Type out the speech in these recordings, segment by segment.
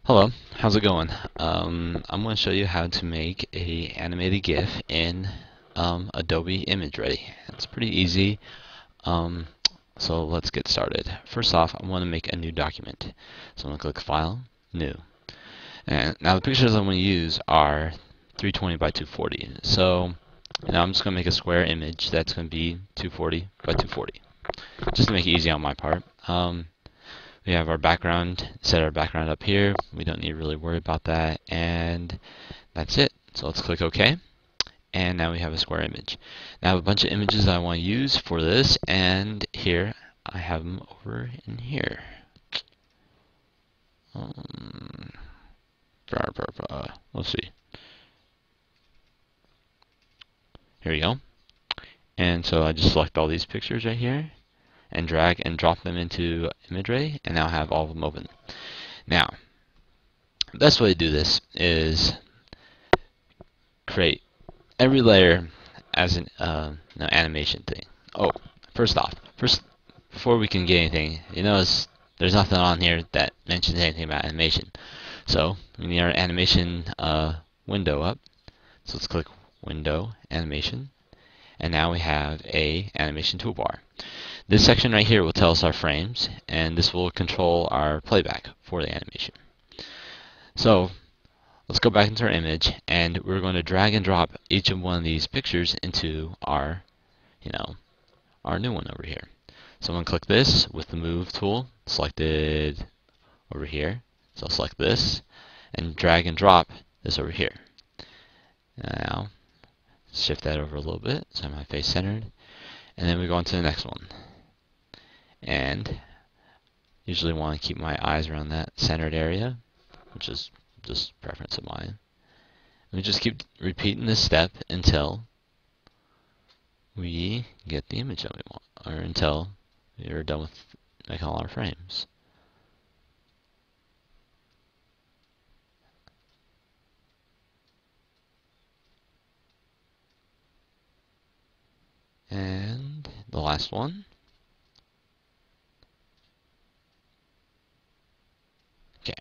Hello, how's it going? I'm going to show you how to make a animated GIF in Adobe ImageReady. It's pretty easy. Um, so let's get started. First off, I want to make a new document. So I'm going to click File, New. And now the pictures I'm going to use are 320 by 240. So now I'm just going to make a square image that's going to be 240 by 240, just to make it easy on my part. We have our background, set our background up here. We don't need to really worry about that, and that's it. So let's click OK, and now we have a square image. Now I have a bunch of images I want to use for this, and here I have them over in here. Let's see. Here we go. And so I just select all these pictures right here, and drag and drop them into ImageReady, and now I have all of them open. Now, the best way to do this is create every layer as an animation thing. Oh, first off, before we can get anything, you notice there's nothing on here that mentions anything about animation. So we need our animation window up. So let's click Window, Animation, and now we have a animation toolbar. This section right here will tell us our frames, and this will control our playback for the animation. So let's go back into our image, and we're going to drag and drop each of one of these pictures into our, our new one over here. So I'm going to click this with the Move tool selected over here. So I'll select this and drag and drop this over here. Now, shift that over a little bit so I have my face centered, and then we go on to the next one. And usually want to keep my eyes around that centered area, which is just preference of mine. We just keep repeating this step until we get the image that we want, or until we're done with making all our frames. And the last one. Okay,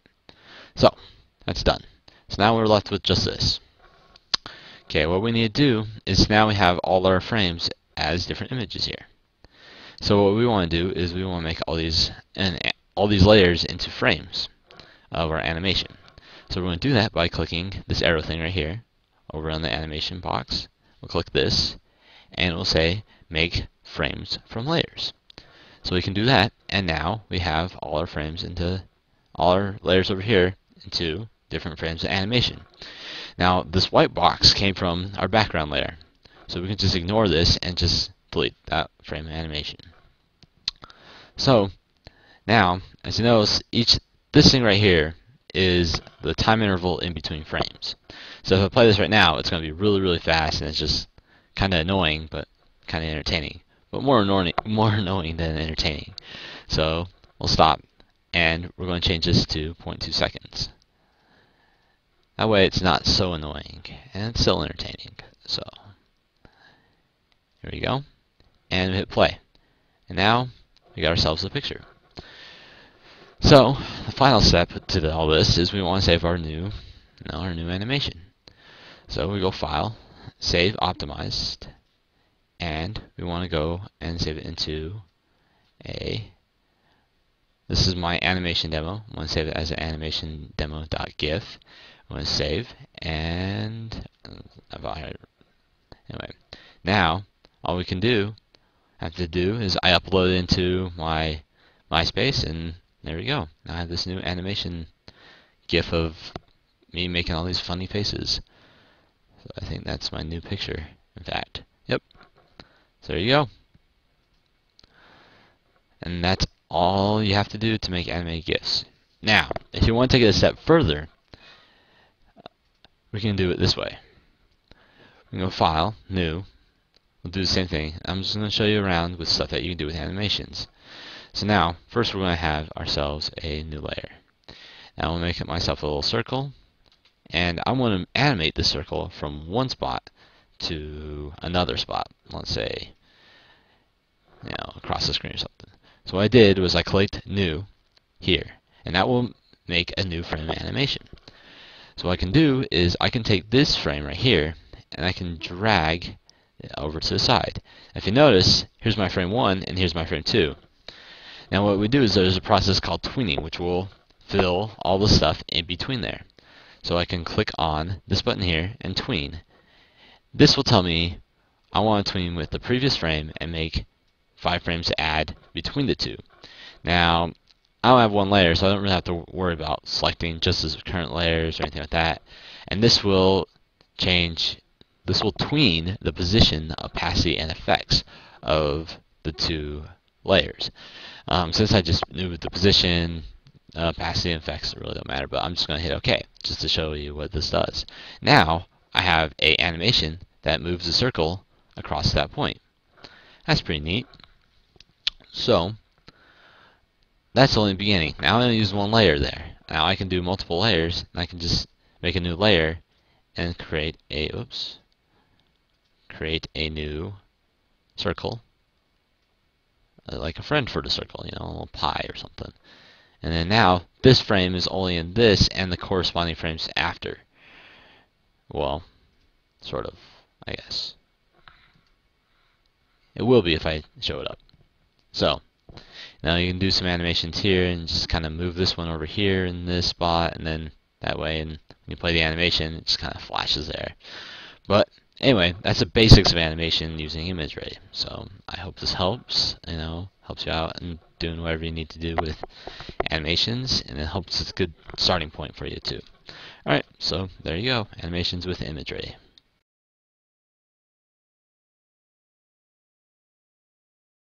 so that's done. So now we're left with just this. Okay, what we need to do is now we have all our frames as different images here. So what we want to do is we want to make all these layers into frames of our animation. So we're going to do that by clicking this arrow thing right here over on the animation box. We'll click this, and it will say make frames from layers. So we can do that, and now we have all our layers over here into different frames of animation. Now this white box came from our background layer, so we can just ignore this and just delete that frame of animation. So now, as you notice, this thing right here is the time interval in between frames. So if I play this right now, it's going to be really, really fast, and it's just kind of annoying, but kind of entertaining. But more annoying than entertaining. So we'll stop, and we're going to change this to 0.2 seconds. That way it's not so annoying, and it's still entertaining. So here we go, and we hit play. And now we got ourselves a picture. So the final step to all this is we want to save our new animation. So we go File, Save Optimized, and we want to go and save it into this is my animation demo. I want to save it as an animation demo.gif. I want to save, and anyway, now all we have to do is I upload it into my MySpace, and there we go. Now I have this new animation GIF of me making all these funny faces. So I think that's my new picture, in fact. Yep. So there you go. And that's all you have to do to make animated GIFs. Now, if you want to take it a step further, we can do it this way. We can go File, New. We'll do the same thing. I'm just going to show you around with stuff that you can do with animations. So now, first we're going to have ourselves a new layer. Now I'll make myself a little circle, and I want to animate the circle from one spot to another spot. Let's say, across the screen or something. So what I did was I clicked New here, and that will make a new frame animation. So what I can do is I can take this frame right here and I can drag it over to the side. If you notice, here's my frame 1 and here's my frame 2. Now what we do is there's a process called tweening, which will fill all the stuff in between there. So I can click on this button here and tween. This will tell me I want to tween with the previous frame and make 5 frames to add between the two. Now, I don't have one layer, so I don't really have to worry about selecting just as current layers or anything like that. And this will tween the position, opacity, and effects of the two layers. Since I just moved the position, opacity, and effects really don't matter, but I'm just going to hit OK just to show you what this does. Now, I have an animation that moves the circle across that point. That's pretty neat. So, that's only the beginning. Now I'm going to use one layer there. Now I can do multiple layers, and I can just make a new layer and create a new circle, like a Frankfurter circle, a little pie or something. And then now this frame is only in this and the corresponding frames after. Well, sort of, I guess. It will be if I show it up. So, now you can do some animations here and just kind of move this one over here in this spot, and then that way, and when you play the animation, it just kind of flashes there. But anyway, that's the basics of animation using ImageRay. So I hope this helps, helps you out in doing whatever you need to do with animations, and it helps it's a good starting point for you too. Alright, so there you go, animations with ImageRay.